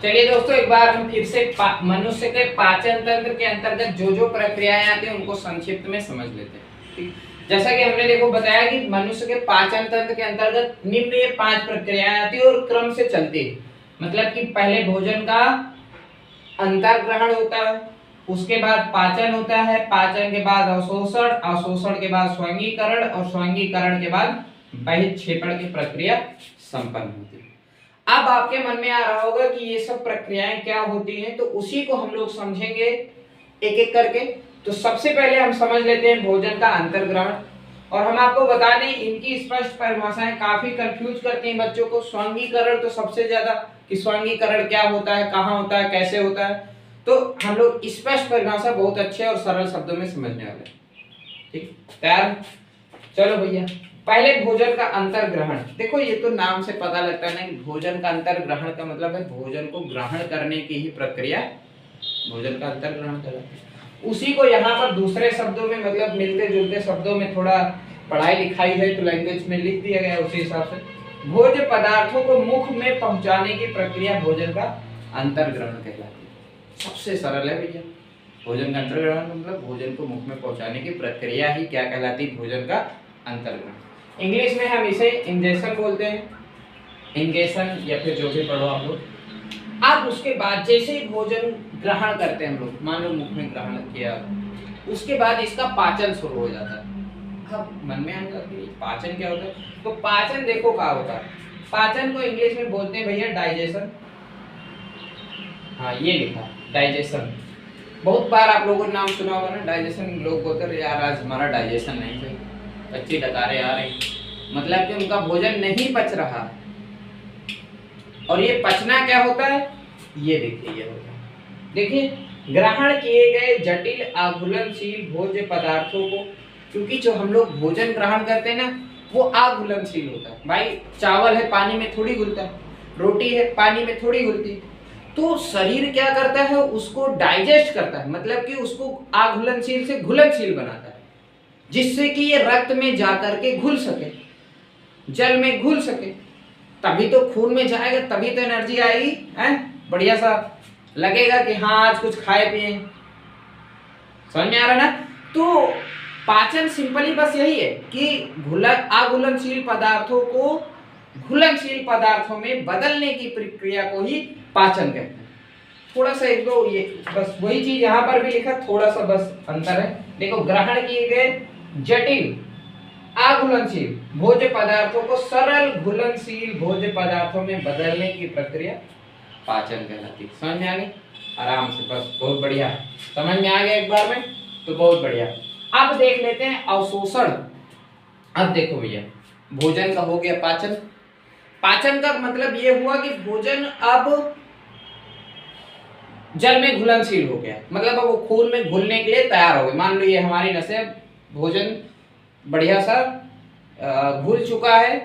चलिए दोस्तों, एक बार हम फिर से मनुष्य के पाचन तंत्र के अंतर्गत जो जो प्रक्रियाएं आती हैं उनको संक्षिप्त में समझ लेते हैं। ठीक, जैसा कि हमने देखो बताया कि मनुष्य के पाचन तंत्र के अंतर्गत निम्न ये 5 प्रक्रियाएं आती है और क्रम से चलती है। मतलब कि पहले भोजन का अंतर्ग्रहण होता है, उसके बाद पाचन होता है, पाचन के बाद अवशोषण, अवशोषण के बाद स्वांगीकरण और स्वांगीकरण के बाद बहिक्षेपण की प्रक्रिया संपन्न होती है। अब आपके मन में आ रहा होगा कि ये सब प्रक्रियाएं क्या होती हैं, तो उसी को हम लोग समझेंगे एक एक करके। तो सबसे पहले हम समझ लेते हैं भोजन का अंतर्ग्रहण। और हम आपको बता दें, इनकी स्पष्ट परिभाषाएं काफी कंफ्यूज करती हैं बच्चों को। स्वांगीकरण तो सबसे ज्यादा, कि स्वांगीकरण क्या होता है, कहाँ होता है, कैसे होता है, तो हम लोग स्पष्ट परिभाषा बहुत अच्छे और सरल शब्दों में समझने वाले हैं। ठीक, तैयार? चलो भैया, पहले भोजन का अंतर्ग्रहण। देखो ये तो नाम से पता लगता है ना कि भोजन का अंतर्ग्रहण का मतलब है भोजन को ग्रहण करने की ही प्रक्रिया भोजन का अंतर्ग्रहण कहलाती है। उसी को यहाँ पर दूसरे शब्दों में, मतलब मिलते जुलते शब्दों में, थोड़ा पढ़ाई लिखाई है तो लैंग्वेज में लिख दिया गया उसी हिसाब से। भोज्य पदार्थों को मुख में पहुंचाने की प्रक्रिया भोजन का अंतर्ग्रहण कहलाती है। सबसे सरल है भैया, भोजन का अंतर्ग्रहण मतलब भोजन को मुख में पहुंचाने की प्रक्रिया ही क्या कहलाती है? भोजन का अंतर्ग्रहण। इंग्लिश में हम इसे इंजेक्शन बोलते हैं, इंजेक्शन, या फिर जो भी पढ़ो आप लोग। अब उसके बाद जैसे ही भोजन ग्रहण करते हैं हम लोग, मान लो मुख में ग्रहण किया, उसके बाद इसका पाचन शुरू हो जाता है। अब मन में आएगा कि पाचन क्या होता है, तो पाचन देखो क्या होता है। पाचन को इंग्लिश में बोलते हैं भैया डाइजेशन। हाँ, ये लिखा डाइजेशन। बहुत बार आप लोगों ने नाम सुना होगा ना डाइजेशन। लोग बोलते हैं यार आज हमारा डाइजेशन नहीं सही, अच्छी डकारे आ रही, मतलब कि उनका भोजन नहीं पच रहा। और ये पचना क्या होता है, ये देखिए, ये होता है, देखिए, ग्रहण किए गए जटिल आघूलनशील भोज्य पदार्थों को, क्योंकि जो हम लोग भोजन ग्रहण करते हैं ना वो आघूलनशील होता है। भाई चावल है पानी में थोड़ी घुलता है, रोटी है पानी में थोड़ी घुलती है, तो शरीर क्या करता है, उसको डाइजेस्ट करता है, मतलब कि उसको आघूलनशील से घुलनशील बनाता है, जिससे कि ये रक्त में जाकर के घुल सके, जल में घुल सके, तभी तो खून में जाएगा, तभी तो एनर्जी आएगी, हैं? बढ़िया सा लगेगा कि हाँ आज कुछ खाए पिए। समझ में आ रहा ना? तो पाचन सिंपली बस यही है कि अघुलनशील पदार्थों को घुलनशील पदार्थों में बदलने की प्रक्रिया को ही पाचन कहते हैं। थोड़ा सा एक दो ये बस वही चीज यहाँ पर भी लिखा, थोड़ा सा बस अंतर है। देखो, ग्रहण किए गए जटिल अघुलनशील भोज्य पदार्थों को सरल घुलनशील भोज्य पदार्थों में बदलने की प्रक्रिया पाचन कहलाती है। समझ में आ गई? आराम से, बस बहुत बढ़िया, समझ में आ गया एक बार में तो बहुत बढ़िया। अब देख लेते हैं अवशोषण। अब देखो भैया, भोजन का हो गया पाचन। पाचन का मतलब ये हुआ कि भोजन अब जल में घुलनशील हो गया, मतलब अब वो खून में घुलने के लिए तैयार हो गए। मान लो ये हमारी नसें, भोजन बढ़िया सा घुल चुका है,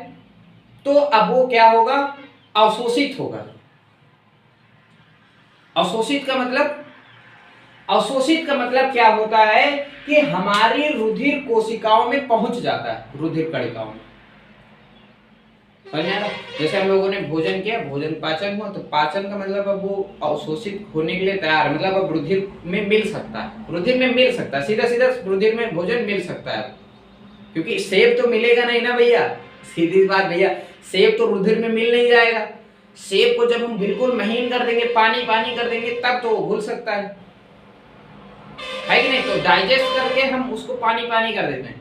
तो अब वो क्या होगा, अवशोषित होगा। अवशोषित का मतलब क्या होता है कि हमारी रुधिर कोशिकाओं में पहुंच जाता है, रुधिर कणिकाओं में। समझ में आ रहा? जैसे हम लोगों ने भोजन किया, भोजन पाचन हुआ, तो पाचन का मतलब अब वो अवशोषित होने के लिए तैयार, मतलब अब रुधिर में मिल सकता है, रुधिर में मिल सकता है, सीधा सीधा रुधिर में भोजन मिल सकता है। क्योंकि सेब तो मिलेगा नहीं ना भैया, सीधी बात भैया, सेब तो रुधिर में मिल नहीं जाएगा। सेब को जब हम बिल्कुल महीन कर देंगे, पानी पानी कर देंगे, तब तो वो घुल सकता है कि नहीं? तो डाइजेस्ट करके हम उसको पानी पानी कर देते हैं,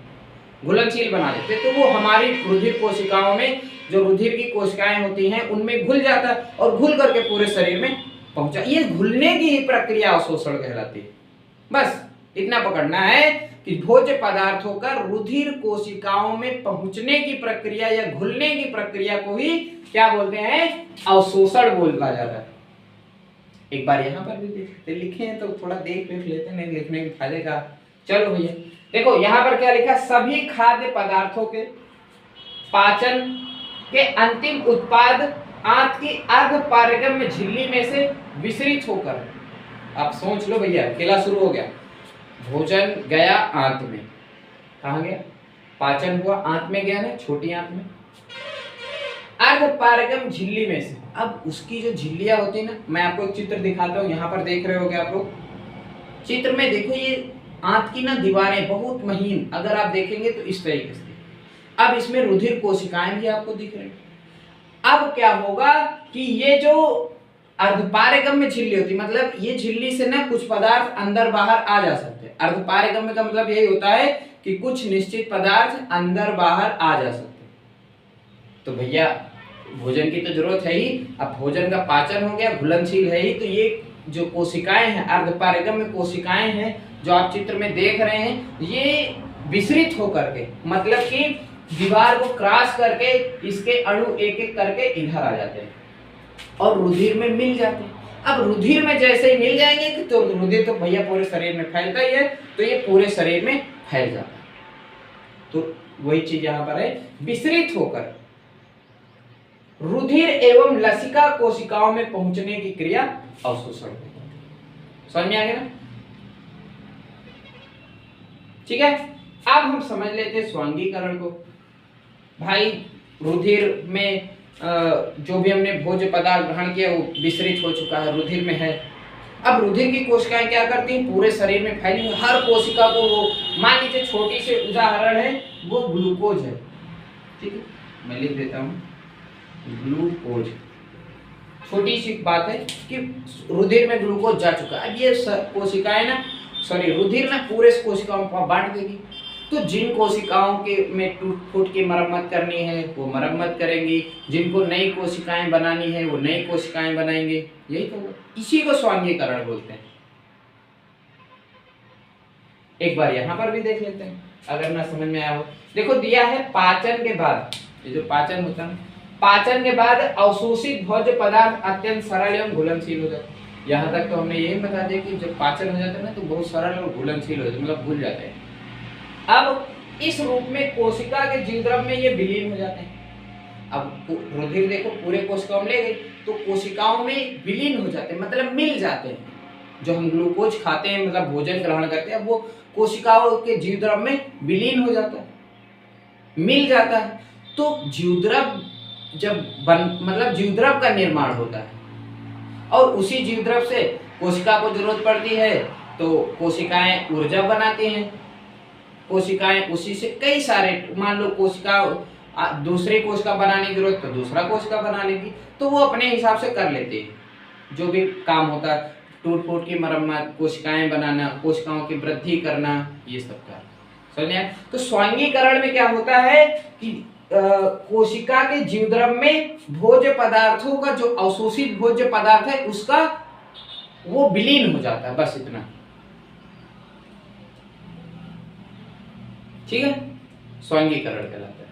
घुलनशील बना देते हैं, तो वो हमारी रुधिर कोशिकाओं में, जो रुधिर की कोशिकाएं होती हैं उनमें घुल जाता है और घुल करके पूरे शरीर में पहुंचा। ये घुलने की प्रक्रिया अवशोषण कहलाती है। बस इतना पकड़ना है कि भोज्य पदार्थों का रुधिर कोशिकाओं में पहुंचने की प्रक्रिया या घुलने की प्रक्रिया को ही क्या बोलते हैं, अवशोषण बोला जाता है। एक बार यहाँ पर भी देखते, लिखे हैं तो थोड़ा देख लेते हैं, नहीं लिखने के फायदे का। चलो भैया देखो, यहाँ पर क्या लिखा, सभी खाद्य पदार्थों के पाचन के अंतिम उत्पाद आंत की अर्ध पारगम्य झिल्ली में से विसरित होकर, आप सोच लो भैया, खेला शुरू हो गया। भोजन गया आंत में, कहाँ गया, पाचन हुआ आंत में गया ना, छोटी आंत में। अर्धपारगम झिल्ली में से। अब उसकी जो झिल्लियां होती है ना, मैं आपको एक चित्र दिखाता हूँ, यहाँ पर देख रहे होगे आप लोग। चित्र में देखो ये आंत की ना दीवारें बहुत महीन, अगर आप देखेंगे तो इस तरीके से। अब इसमें रुधिर कोशिकाएं भी आपको दिख रही। अब क्या होगा कि ये जो अर्धपारगम में झिल्ली होती, मतलब ये झिल्ली से ना कुछ पदार्थ अंदर बाहर आ जा सकते हैं। अर्धपारगम का मतलब यही होता है कि कुछ निश्चित पदार्थ अंदर बाहर आ जा सकते हैं। तो भैया भोजन की तो जरूरत है ही, अब भोजन का पाचन हो गया, घुलनशील है ही, तो ये जो कोशिकाएं हैं अर्धपारगम में कोशिकाएं हैं जो आप चित्र में देख रहे हैं, ये विसरित होकर के, मतलब कि दीवार को क्रॉस करके इसके अणु एक एक करके इधर आ जाते हैं और रुधिर में मिल जाते हैं। अब रुधिर में जैसे ही मिल जाएंगे तो रुधिर तो भैया पूरे शरीर में फैलता ही है, तो ये पूरे शरीर में फैल जाता है। तो वही चीज यहाँ पर है, विसरित होकर रुधिर एवं लसिका कोशिकाओं में पहुंचने की क्रिया अवशोषण है। समझ में आ गया ना? ठीक है, अब हम समझ लेते हैं स्वांगीकरण को। भाई रुधिर में जो भी हमने भोज्य पदार्थ ग्रहण किया वो विसरित हो चुका है, रुधिर में है। अब रुधिर की कोशिकाएं क्या करती हैं, पूरे शरीर में फैली हुई हर कोशिका को, वो मान लीजिए छोटी सी उदाहरण है वो ग्लूकोज है, ठीक है, मैं लिख देता हूँ ग्लूकोज। छोटी सी बात है कि रुधिर में ग्लूकोज जा चुका है। अब ये कोशिकाएं ना, सॉरी रुधिर ना पूरे कोशिकाओं को बांट देगी। तो जिन कोशिकाओं के में टूट फूट की मरम्मत करनी है वो मरम्मत करेंगी, जिनको नई कोशिकाएं बनानी है वो नई कोशिकाएं बनाएंगे। यही तो, इसी को स्वांगीकरण बोलते हैं। एक बार यहाँ पर भी देख लेते हैं अगर ना समझ में आया हो। देखो दिया है पाचन के बाद, ये जो पाचन होता है, पाचन के बाद अवशोषित भोज्य पदार्थ अत्यंत सरल एवं घुलनशील हो जाते हैं। यहाँ तक तो हमने यही बता दिया कि जब पाचन हो जाता है ना तो बहुत सरल और घुलनशील हो जाते हैं, मतलब घुल जाते हैं। अब इस रूप में कोशिका के जीवद्रव्य में ये विलीन हो जाते हैं। अब रुधिर देखो पूरे कोशिकाओं में ले गई तो कोशिकाओं में विलीन हो जाते हैं, मतलब मिल जाते हैं। जो हम ग्लूकोज खाते हैं, मतलब भोजन ग्रहण करते हैं, वो कोशिकाओं के जीवद्रव्य में विलीन हो जाता है, मिल जाता है। तो जीवद्रव्य जब मतलब जीवद्रव्य का निर्माण होता है और उसी जीवद्रव्य से कोशिका को जरूरत पड़ती है तो कोशिकाएं ऊर्जा बनाती हैं। कोशिकाएं उसी से कई सारे, मान लो कोशिका दूसरी कोशिका बनाने की जरूरत तो दूसरा कोशिका बना लेगी, तो वो अपने हिसाब से कर लेते हैं जो भी काम होता है, टूट फूट की मरम्मत, कोशिकाएं बनाना, कोशिकाओं की वृद्धि करना, ये सब का समझे। तो स्वांगीकरण में क्या होता है कि कोशिका के जीवद्रव्य में भोज्य पदार्थों का जो अवशोषित भोज्य पदार्थ है उसका वो विलीन हो जाता है, बस इतना। ठीक है, स्वांगीकरण कहलाता है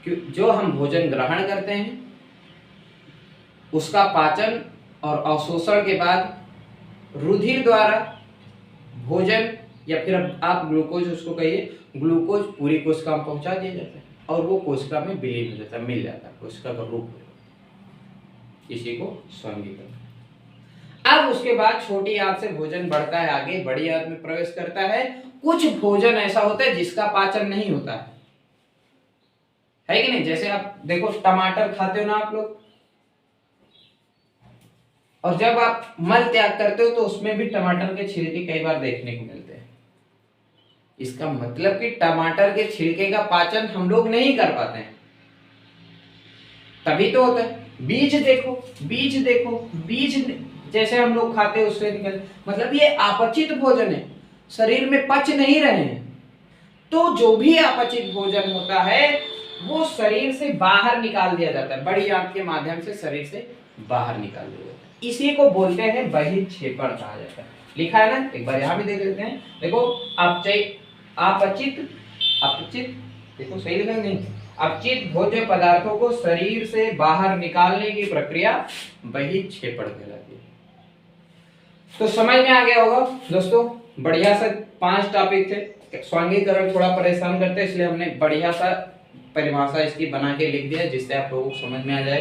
कि जो हम भोजन ग्रहण करते हैं उसका पाचन और अवशोषण के बाद रुधिर द्वारा भोजन, या फिर आप ग्लूकोज उसको कहिए, ग्लूकोज पूरी कोशिका में पहुंचा दिया जाता है और वो कोशिका में विलीन हो जाता है, मिल जाता है, कोशिका का रूप हो, इसी को स्वांगीकरण। अब उसके बाद छोटी आंत से भोजन बढ़ता है आगे, बड़ी आंत में प्रवेश करता है। कुछ भोजन ऐसा होता है जिसका पाचन नहीं होता है कि नहीं? जैसे आप देखो टमाटर खाते हो ना आप लोग, और जब आप मल त्याग करते हो तो उसमें भी टमाटर के छिलके कई बार देखने को मिलते हैं। इसका मतलब कि टमाटर के छिलके का पाचन हम लोग नहीं कर पाते हैं, तभी तो होता है। बीज देखो, बीज देखो, बीज जैसे हम लोग खाते हैं उससे निकल, मतलब ये अपचित भोजन है, शरीर में पच नहीं रहे हैं। तो जो भी अपचित भोजन होता है वो शरीर से बाहर निकाल दिया जाता है, बड़ी आंत के माध्यम से शरीर से बाहर निकाल दिया जाता है। इसी को बोलते हैं बहिक्षेपण कहा जाता है। लिखा है ना, एक बार यहाँ भी देख लेते हैं। देखो अपचित, अपचित, देखो सही लिखा नहीं, अपचित भोज्य पदार्थों को शरीर से बाहर निकालने की प्रक्रिया बहिक्षेपण कहलाती है। तो समझ में आ गया होगा दोस्तों, बढ़िया सा 5 टॉपिक थे। स्वांगीकरण थोड़ा परेशान करते हैं, इसलिए हमने बढ़िया सा परिभाषा इसकी बना के लिख दिया जिससे आप लोगों को समझ में आ जाए।